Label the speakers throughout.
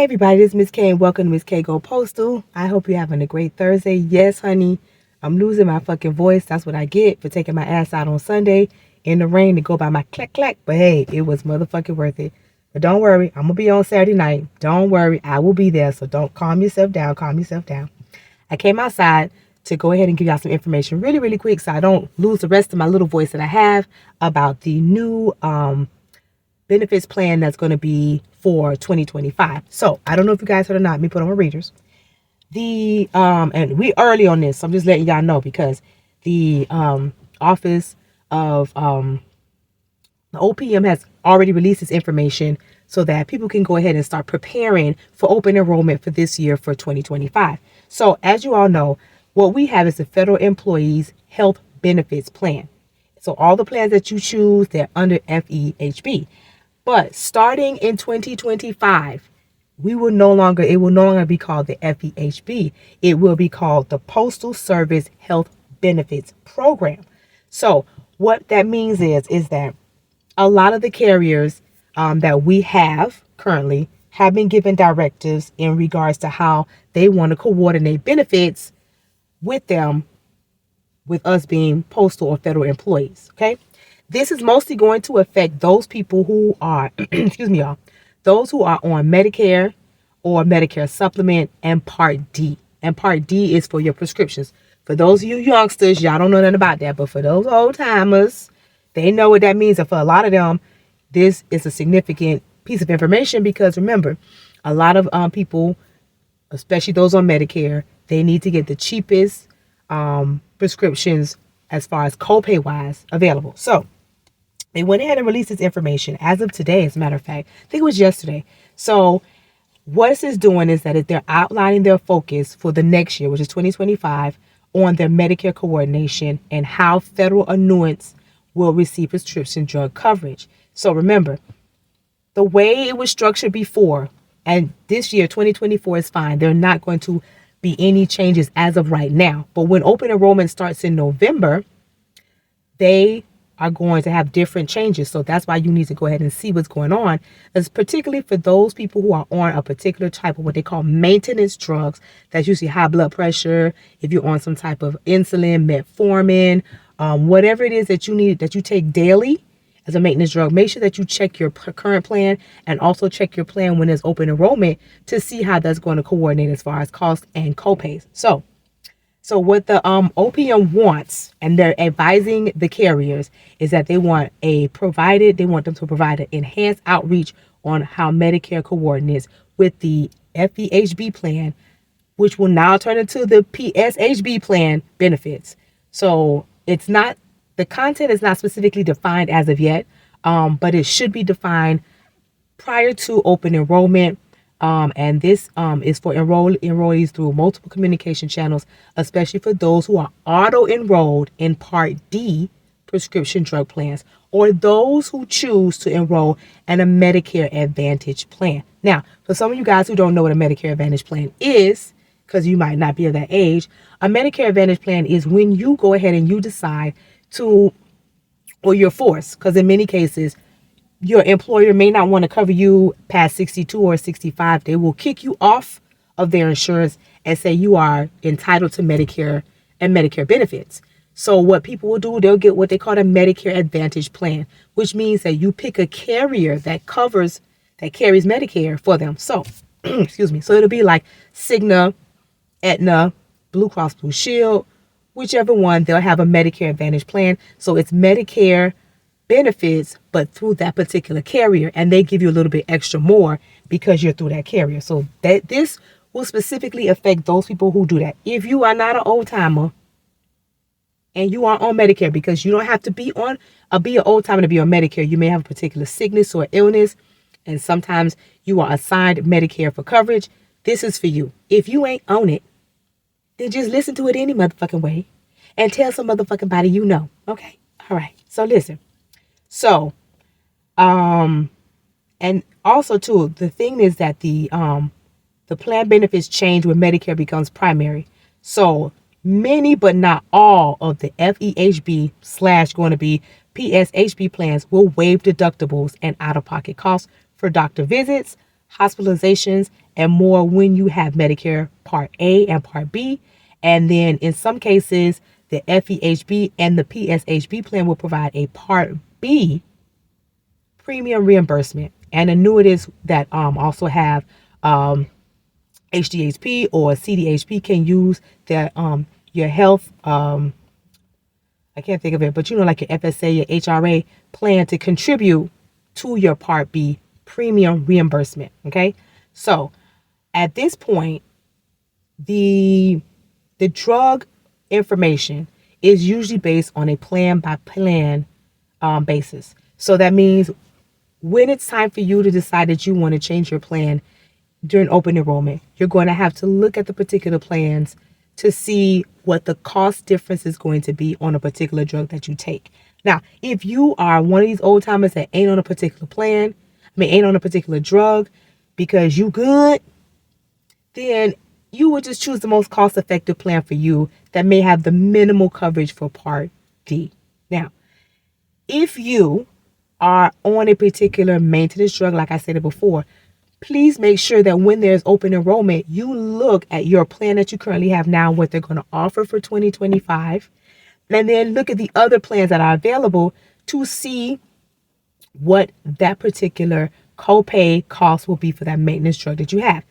Speaker 1: Hey everybody, this is Miss K and welcome to Miss K Go Postal. I hope you're having a great Thursday. Yes, honey, I'm losing my fucking voice. That's what I get for taking my ass out on Sunday in the rain to go by my clack clack. But hey, it was motherfucking worth it. But don't worry, I'm gonna be on Saturday night. Don't worry, I will be there. So don't calm yourself down. Calm yourself down. I came outside to go ahead and give y'all some information really, really quick so I don't lose the rest of my little voice that I have about the new benefits plan that's going to be for 2025. So I don't know if you guys heard or not. Let me put on my readers. And we early on this, so I'm just letting y'all know because the office of the OPM has already released this information so that people can go ahead and start preparing for open enrollment for this year for 2025. So as you all know, what we have is the Federal Employees Health Benefits Plan. So all the plans that you choose, they're under FEHB. But starting in 2025, it will no longer be called the FEHB. It will be called the Postal Service Health Benefits Program. So what that means is that a lot of the carriers that we have currently have been given directives in regards to how they want to coordinate benefits with them, with us being postal or federal employees. Okay. This is mostly going to affect those people who are, excuse me, y'all, those who are on Medicare or Medicare Supplement and Part D. And Part D is for your prescriptions. For those of you youngsters, y'all don't know nothing about that. But for those old timers, they know what that means. And for a lot of them, this is a significant piece of information because remember, a lot of people, especially those on Medicare, they need to get the cheapest prescriptions as far as copay wise available. So they went ahead and released this information as of today, as a matter of fact. I think it was yesterday. So what this is doing is that they're outlining their focus for the next year, which is 2025, on their Medicare coordination and how federal annuitants will receive prescription drug coverage. So remember, the way it was structured before, and this year, 2024 is fine. There are not going to be any changes as of right now. But when open enrollment starts in November, they are going to have different changes. So that's why you need to go ahead and see what's going on. As particularly for those people who are on a particular type of what they call maintenance drugs. That's usually high blood pressure. If you're on some type of insulin, metformin, whatever it is that you need, that you take daily as a maintenance drug, make sure that you check your current plan and also check your plan when there's open enrollment to see how that's going to coordinate as far as cost and copays. So what the OPM wants, and they're advising the carriers, is that they want them to provide an enhanced outreach on how Medicare coordinates with the FEHB plan, which will now turn into the PSHB plan benefits. So the content is not specifically defined as of yet, but it should be defined prior to open enrollment. And this is for enrollees through multiple communication channels, especially for those who are auto-enrolled in Part D prescription drug plans, or those who choose to enroll in a Medicare Advantage plan. Now, for some of you guys who don't know what a Medicare Advantage plan is, because you might not be of that age, a Medicare Advantage plan is when you go ahead and you decide to, or you're forced, because in many cases, your employer may not want to cover you past 62 or 65. They will kick you off of their insurance and say you are entitled to Medicare and Medicare benefits. So what people will do, they'll get what they call a Medicare Advantage plan, which means that you pick a carrier that carries Medicare for them. So, excuse me. So it'll be like Cigna, Aetna, Blue Cross Blue Shield, whichever one, they'll have a Medicare Advantage plan. So it's Medicare benefits, but through that particular carrier, and they give you a little bit extra more because you're through that carrier. So that this will specifically affect those people who do that. If you are not an old timer and you are on Medicare, because you don't have to be an old timer to be on Medicare. You may have a particular sickness or illness, and sometimes you are assigned Medicare for coverage. This is for you. If you ain't on it, then just listen to it any motherfucking way and tell some motherfucking body you know. Okay? All right. So listen. So, and also too, the thing is that the plan benefits change when Medicare becomes primary. So many, but not all of the FEHB / going to be PSHB plans will waive deductibles and out-of-pocket costs for doctor visits, hospitalizations, and more when you have Medicare Part A and Part B. And then in some cases, the FEHB and the PSHB plan will provide a Part B premium reimbursement. And annuities that also have HDHP or CDHP can use their your health I can't think of it, but like your FSA, your HRA plan to contribute to your Part B premium reimbursement. Okay. So at this point, the drug information is usually based on a plan by plan basis. So that means when it's time for you to decide that you want to change your plan during open enrollment, you're going to have to look at the particular plans to see what the cost difference is going to be on a particular drug that you take. Now, if you are one of these old timers that ain't on a particular plan, ain't on a particular drug because you good, then you would just choose the most cost effective plan for you that may have the minimal coverage for Part D. Now, if you are on a particular maintenance drug, like I said before, please make sure that when there's open enrollment, you look at your plan that you currently have now, what they're going to offer for 2025, and then look at the other plans that are available to see what that particular copay cost will be for that maintenance drug that you have.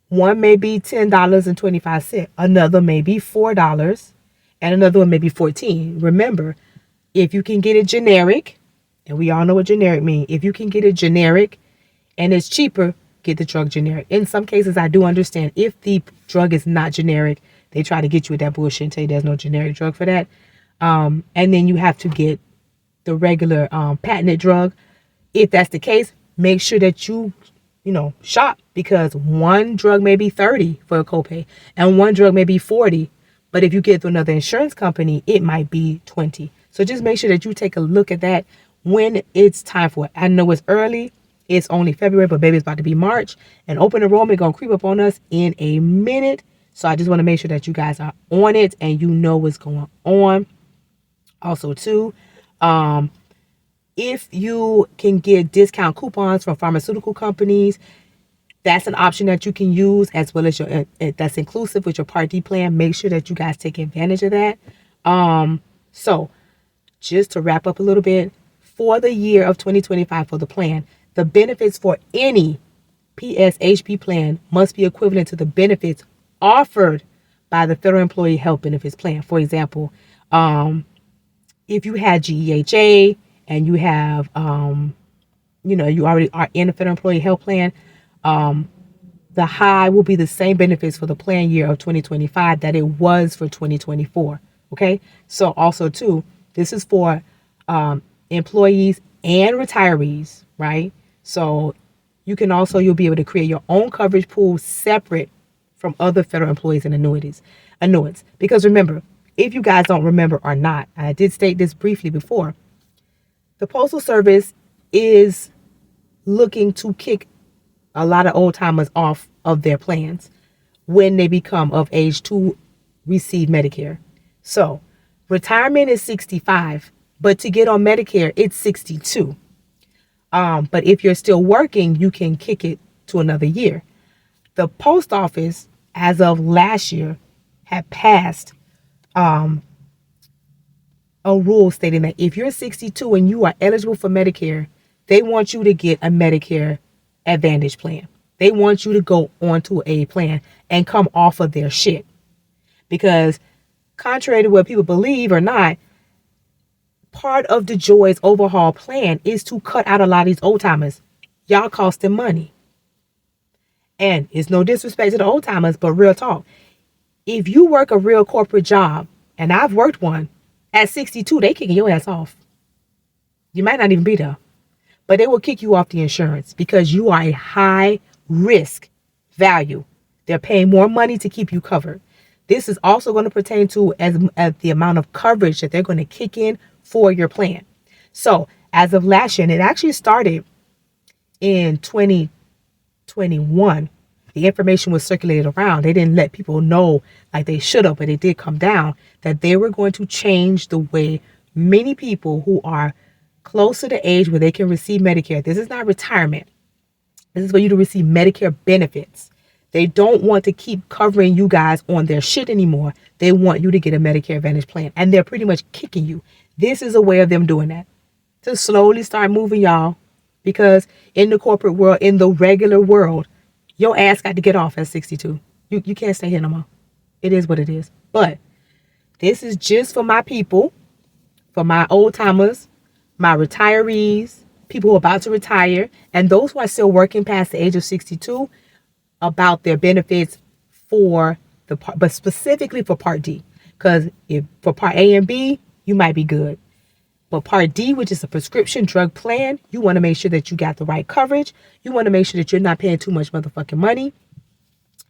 Speaker 1: One may be $10.25, another may be $4, and another one may be $14. Remember, if you can get it generic, and we all know what generic means, if you can get it generic and it's cheaper, get the drug generic. In some cases, I do understand if the drug is not generic, they try to get you with that bullshit and tell you there's no generic drug for that. And then you have to get the regular patented drug. If that's the case, make sure that you shop, because one drug may be $30 for a copay and one drug may be $40. But if you get to another insurance company, it might be $20. So just make sure that you take a look at that when it's time for it. I know it's early. It's only February, but baby, it's about to be March. And open enrollment going to creep up on us in a minute. So I just want to make sure that you guys are on it and you know what's going on. Also, too, if you can get discount coupons from pharmaceutical companies, that's an option that you can use, as well as your that's inclusive with your Part D plan. Make sure that you guys take advantage of that. So just to wrap up a little bit, for the year of 2025 for the plan, the benefits for any PSHP plan must be equivalent to the benefits offered by the Federal Employee Health Benefits Plan. For example, if you had GEHA and you have, you already are in a Federal Employee Health Plan, the high will be the same benefits for the plan year of 2025 that it was for 2024. Okay. So also too, this is for employees and retirees, right? So you'll be able to create your own coverage pool separate from other federal employees and annuitants. Because remember, if you guys don't remember or not, I did state this briefly before, the Postal Service is looking to kick a lot of old timers off of their plans when they become of age to receive Medicare. So retirement is 65, but to get on Medicare, it's 62. But if you're still working, you can kick it to another year. The post office, as of last year, had passed a rule stating that if you're 62 and you are eligible for Medicare, they want you to get a Medicare Advantage plan. They want you to go onto a plan and come off of their shit. Because contrary to what people believe or not, part of the Joy's overhaul plan is to cut out a lot of these old timers. Y'all cost them money. And it's no disrespect to the old timers, but real talk. If you work a real corporate job, and I've worked one, at 62, they kicking your ass off. You might not even be there. But they will kick you off the insurance because you are a high risk value. They're paying more money to keep you covered. This is also going to pertain to as the amount of coverage that they're going to kick in for your plan. So as of last year, and it actually started in 2021, the information was circulated around. They didn't let people know like they should have, but it did come down that they were going to change the way many people who are close to the age where they can receive Medicare. This is not retirement. This is for you to receive Medicare benefits. They don't want to keep covering you guys on their shit anymore. They want you to get a Medicare Advantage plan. And they're pretty much kicking you. This is a way of them doing that. To slowly start moving y'all. Because in the corporate world, in the regular world, your ass got to get off at 62. You can't stay here no more. It is what it is. But this is just for my people, for my old timers, my retirees, people who are about to retire, and those who are still working past the age of 62 about their benefits for the part, but specifically for Part D. Because if for Part A and B, you might be good. But Part D, which is a prescription drug plan, you want to make sure that you got the right coverage. You want to make sure that you're not paying too much motherfucking money.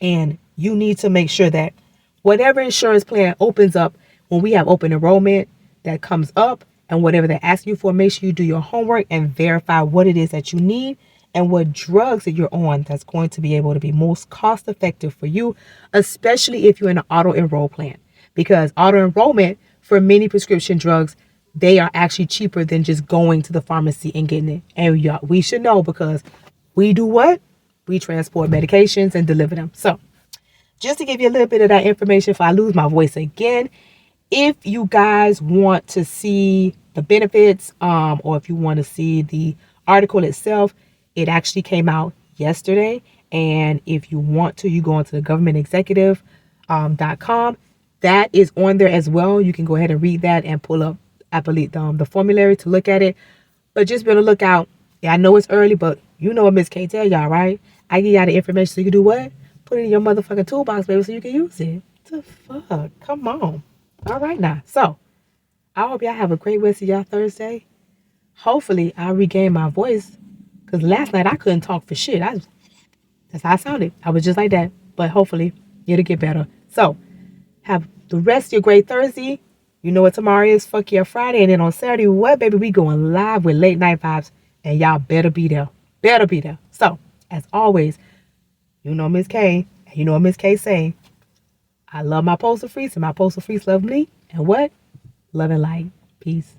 Speaker 1: And you need to make sure that whatever insurance plan opens up when we have open enrollment that comes up and whatever they ask you for, make sure you do your homework and verify what it is that you need and what drugs that you're on that's going to be able to be most cost effective for you, especially if you're in an auto enroll plan. Because auto enrollment for many prescription drugs, they are actually cheaper than just going to the pharmacy and getting it. And we should know because we do what? We transport medications and deliver them. So just to give you a little bit of that information if I lose my voice again, if you guys want to see the benefits, or if you want to see the article itself, it actually came out yesterday. And if you want to, you go onto the governmentexecutive.com. That is on there as well. You can go ahead and read that and pull up, I believe, the formulary to look at it. But just be on the lookout. Yeah, I know it's early, but you know what Miss K tell y'all, right? I give y'all the information so you can do what? Put it in your motherfucking toolbox, baby, so you can use it. What the fuck? Come on. All right now. So, I hope y'all have a great rest of y'all Thursday. Hopefully, I'll regain my voice. Because last night, I couldn't talk for shit. That's how I sounded. I was just like that. But hopefully, it'll get better. So, have the rest of your great Thursday. You know what tomorrow is? Fuck your Friday. And then on Saturday, what, baby? We going live with Late Night Vibes. And y'all better be there. Better be there. So, as always, you know Miss K. And you know what Miss K say. I love my postal freaks and my postal freaks love me. And what? Love and light. Peace.